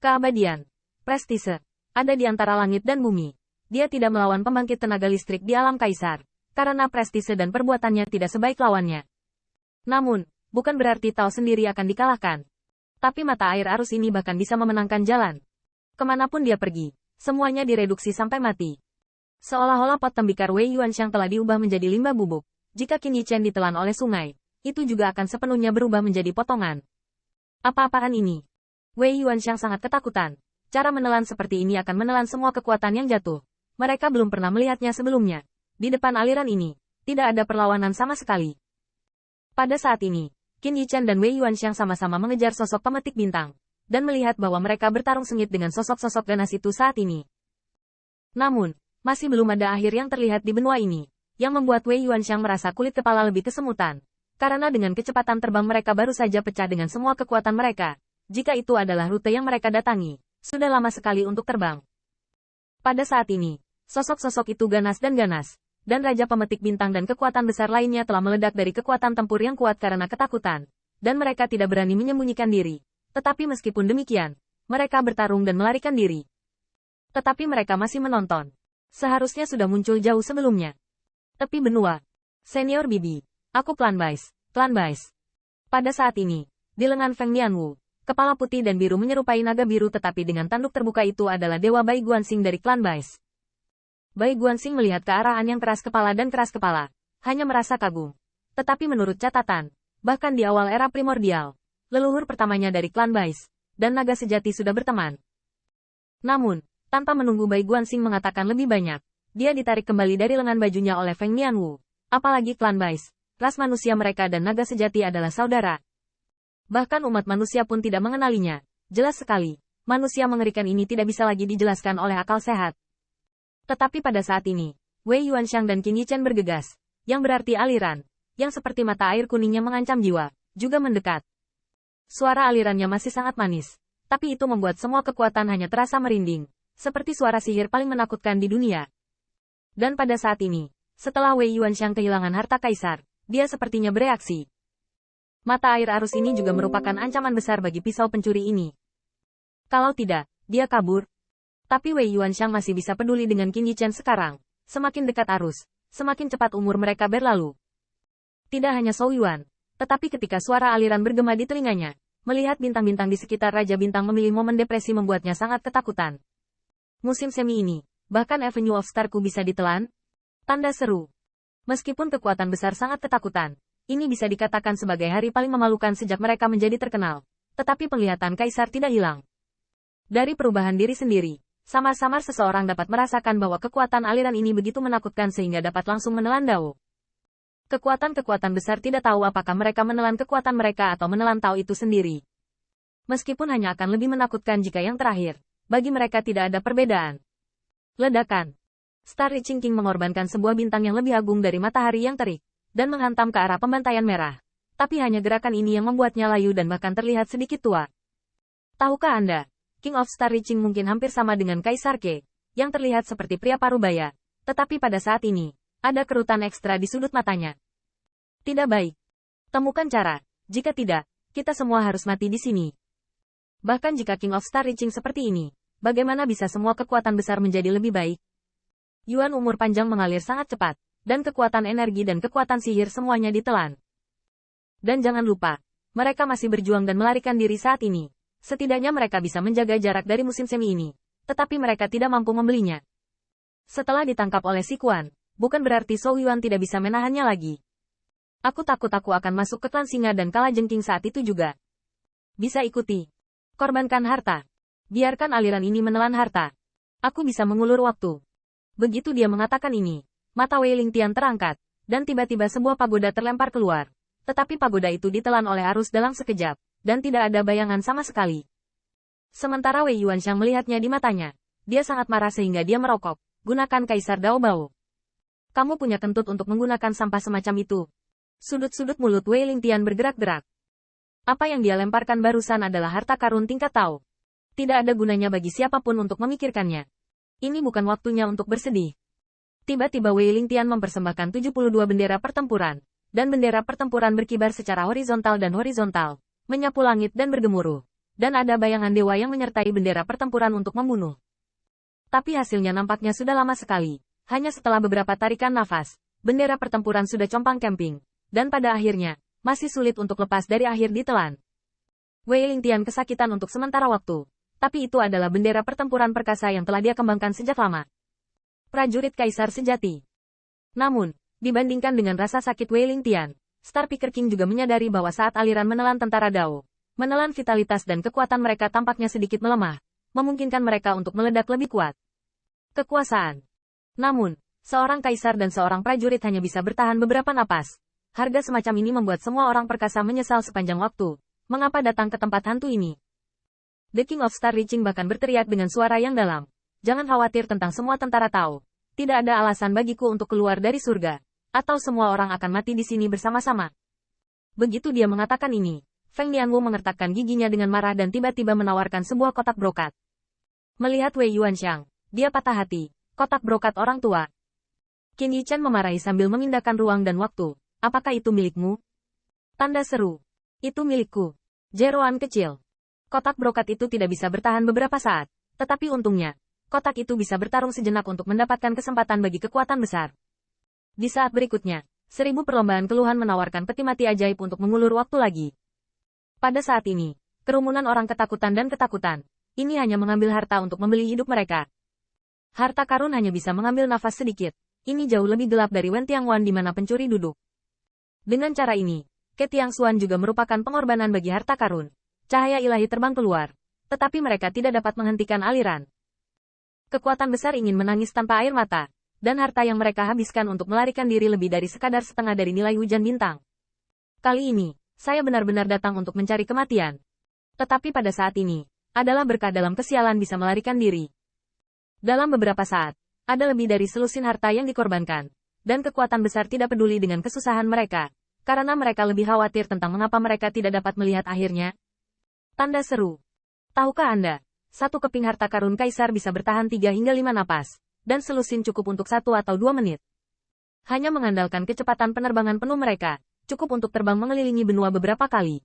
Keabadian. Prestise. Ada di antara langit dan bumi. Dia tidak melawan pembangkit tenaga listrik di alam kaisar. Karena prestise dan perbuatannya tidak sebaik lawannya. Namun, bukan berarti Tao sendiri akan dikalahkan. Tapi mata air arus ini bahkan bisa memenangkan jalan. Kemanapun dia pergi, semuanya direduksi sampai mati. Seolah-olah pot tembikar Wei Yuanxiang telah diubah menjadi limbah bubuk. Jika Qin Yichen ditelan oleh sungai, itu juga akan sepenuhnya berubah menjadi potongan. Apa-apaan ini? Wei Yuanxiang sangat ketakutan. Cara menelan seperti ini akan menelan semua kekuatan yang jatuh. Mereka belum pernah melihatnya sebelumnya. Di depan aliran ini, tidak ada perlawanan sama sekali. Pada saat ini, Qin Yichen dan Wei Yuanxiang sama-sama mengejar sosok pemetik bintang, dan melihat bahwa mereka bertarung sengit dengan sosok-sosok ganas itu saat ini. Namun, masih belum ada akhir yang terlihat di benua ini, yang membuat Wei Yuanxiang merasa kulit kepala lebih kesemutan. Karena dengan kecepatan terbang mereka baru saja pecah dengan semua kekuatan mereka. Jika itu adalah rute yang mereka datangi, sudah lama sekali untuk terbang. Pada saat ini, sosok-sosok itu ganas, dan Raja Pemetik Bintang dan kekuatan besar lainnya telah meledak dari kekuatan tempur yang kuat karena ketakutan, dan mereka tidak berani menyembunyikan diri. Tetapi meskipun demikian, mereka bertarung dan melarikan diri. Tetapi mereka masih menonton. Seharusnya sudah muncul jauh sebelumnya. Tepi benua. Senior Bibi. Aku Klan Bais. Pada saat ini, di lengan Feng Nianwu, kepala putih dan biru menyerupai naga biru tetapi dengan tanduk terbuka itu adalah Dewa Bai Guanxing dari Klan Bais. Bai Guanxing melihat ke arah An yang keras kepala, hanya merasa kagum. Tetapi menurut catatan, bahkan di awal era primordial, leluhur pertamanya dari Klan Bais, dan naga sejati sudah berteman. Namun, tanpa menunggu Bai Guanxing mengatakan lebih banyak, dia ditarik kembali dari lengan bajunya oleh Feng Nianwu. Apalagi Klan Bais, ras manusia mereka dan naga sejati adalah saudara. Bahkan umat manusia pun tidak mengenalinya. Jelas sekali, manusia mengerikan ini tidak bisa lagi dijelaskan oleh akal sehat. Tetapi pada saat ini, Wei Yuanxiang dan Qin Yichen bergegas, yang berarti aliran, yang seperti mata air kuningnya mengancam jiwa, juga mendekat. Suara alirannya masih sangat manis, tapi itu membuat semua kekuatan hanya terasa merinding, seperti suara sihir paling menakutkan di dunia. Dan pada saat ini, setelah Wei Yuanxiang kehilangan harta kaisar, dia sepertinya bereaksi. Mata air arus ini juga merupakan ancaman besar bagi pisau pencuri ini. Kalau tidak, dia kabur. Tapi Wei Yuanxiang masih bisa peduli dengan Qin Yichen sekarang. Semakin dekat arus, semakin cepat umur mereka berlalu. Tidak hanya Zhou Yuan, tetapi ketika suara aliran bergema di telinganya, melihat bintang-bintang di sekitar Raja Bintang memilih momen depresi membuatnya sangat ketakutan. Musim semi ini, bahkan Avenue of Starku bisa ditelan? Tanda seru. Meskipun kekuatan besar sangat ketakutan, ini bisa dikatakan sebagai hari paling memalukan sejak mereka menjadi terkenal. Tetapi penglihatan kaisar tidak hilang. Dari perubahan diri sendiri, samar-samar seseorang dapat merasakan bahwa kekuatan aliran ini begitu menakutkan sehingga dapat langsung menelan Dao. Kekuatan-kekuatan besar tidak tahu apakah mereka menelan kekuatan mereka atau menelan Tao itu sendiri. Meskipun hanya akan lebih menakutkan jika yang terakhir, bagi mereka tidak ada perbedaan. Ledakan. Star Reaching King mengorbankan sebuah bintang yang lebih agung dari matahari yang terik, dan menghantam ke arah pembantaian merah. Tapi hanya gerakan ini yang membuatnya layu dan bahkan terlihat sedikit tua. Tahukah Anda, King of Star Reaching mungkin hampir sama dengan Kaisar Ke, yang terlihat seperti pria parubaya, tetapi pada saat ini, ada kerutan ekstra di sudut matanya. Tidak baik. Temukan cara, jika tidak, kita semua harus mati di sini. Bahkan jika King of Star Reaching seperti ini, bagaimana bisa semua kekuatan besar menjadi lebih baik? Yuan umur panjang mengalir sangat cepat, dan kekuatan energi dan kekuatan sihir semuanya ditelan. Dan jangan lupa, mereka masih berjuang dan melarikan diri saat ini. Setidaknya mereka bisa menjaga jarak dari musim semi ini, tetapi mereka tidak mampu membelinya. Setelah ditangkap oleh Si Quan, bukan berarti Zhou Yuan tidak bisa menahannya lagi. Aku takut aku akan masuk ke klan singa dan kalajengking saat itu juga. Bisa ikuti. Korbankan harta. Biarkan aliran ini menelan harta. Aku bisa mengulur waktu. Begitu dia mengatakan ini, mata Wei Lingtian terangkat, dan tiba-tiba sebuah pagoda terlempar keluar. Tetapi pagoda itu ditelan oleh arus dalam sekejap, dan tidak ada bayangan sama sekali. Sementara Wei Yuanxiang melihatnya di matanya, dia sangat marah sehingga dia merokok, gunakan Kaisar Dao Bao. Kamu punya kentut untuk menggunakan sampah semacam itu. Sudut-sudut mulut Wei Lingtian bergerak-gerak. Apa yang dia lemparkan barusan adalah harta karun tingkat Tao. Tidak ada gunanya bagi siapapun untuk memikirkannya. Ini bukan waktunya untuk bersedih. Tiba-tiba Wei Lingtian mempersembahkan 72 bendera pertempuran, dan bendera pertempuran berkibar secara horizontal, menyapu langit dan bergemuruh. dan ada bayangan dewa yang menyertai bendera pertempuran untuk membunuh. Tapi hasilnya nampaknya sudah lama sekali. Hanya setelah beberapa tarikan nafas, bendera pertempuran sudah compang camping, dan pada akhirnya, masih sulit untuk lepas dari akhir ditelan. Wei Lingtian kesakitan untuk sementara waktu, tapi itu adalah bendera pertempuran perkasa yang telah dia kembangkan sejak lama. Prajurit kaisar sejati. Namun, dibandingkan dengan rasa sakit Wei Lingtian, Star Picker King juga menyadari bahwa saat aliran menelan tentara Dao, menelan vitalitas dan kekuatan mereka tampaknya sedikit melemah, memungkinkan mereka untuk meledak lebih kuat. Kekuasaan. Namun, seorang kaisar dan seorang prajurit hanya bisa bertahan beberapa napas. Harga semacam ini membuat semua orang perkasa menyesal sepanjang waktu. Mengapa datang ke tempat hantu ini? The King of Star Reaching bahkan berteriak dengan suara yang dalam. Jangan khawatir tentang semua tentara Tao. Tidak ada alasan bagiku untuk keluar dari surga. Atau semua orang akan mati di sini bersama-sama. Begitu dia mengatakan ini, Feng Lianwu mengertakkan giginya dengan marah dan tiba-tiba menawarkan sebuah kotak brokat. Melihat Wei Yuanxiang, dia patah hati. Kotak brokat orang tua. Qin Yichan memarahi sambil memindahkan ruang dan waktu. Apakah itu milikmu? Tanda seru. Itu milikku. Jeroan kecil. Kotak brokat itu tidak bisa bertahan beberapa saat. Tetapi untungnya, kotak itu bisa bertarung sejenak untuk mendapatkan kesempatan bagi kekuatan besar. Di saat berikutnya, 1000 perlombaan keluhan menawarkan peti mati ajaib untuk mengulur waktu lagi. Pada saat ini, kerumunan orang ketakutan dan ketakutan. Ini hanya mengambil harta untuk membeli hidup mereka. Harta karun hanya bisa mengambil nafas sedikit. Ini jauh lebih gelap dari Wen Tiangwan di mana pencuri duduk. Dengan cara ini, Ke Tiangxuan juga merupakan pengorbanan bagi harta karun. Cahaya ilahi terbang keluar. Tetapi mereka tidak dapat menghentikan aliran. Kekuatan besar ingin menangis tanpa air mata. Dan harta yang mereka habiskan untuk melarikan diri lebih dari sekadar setengah dari nilai hujan bintang. Kali ini, saya benar-benar datang untuk mencari kematian. Tetapi pada saat ini, adalah berkah dalam kesialan bisa melarikan diri. Dalam beberapa saat, ada lebih dari selusin harta yang dikorbankan. Dan kekuatan besar tidak peduli dengan kesusahan mereka. Karena mereka lebih khawatir tentang mengapa mereka tidak dapat melihat akhirnya. Tanda seru. Tahukah Anda, satu keping harta karun kaisar bisa bertahan 3 hingga 5 napas. Dan selusin cukup untuk 1 atau 2 menit. Hanya mengandalkan kecepatan penerbangan penuh mereka, cukup untuk terbang mengelilingi benua beberapa kali.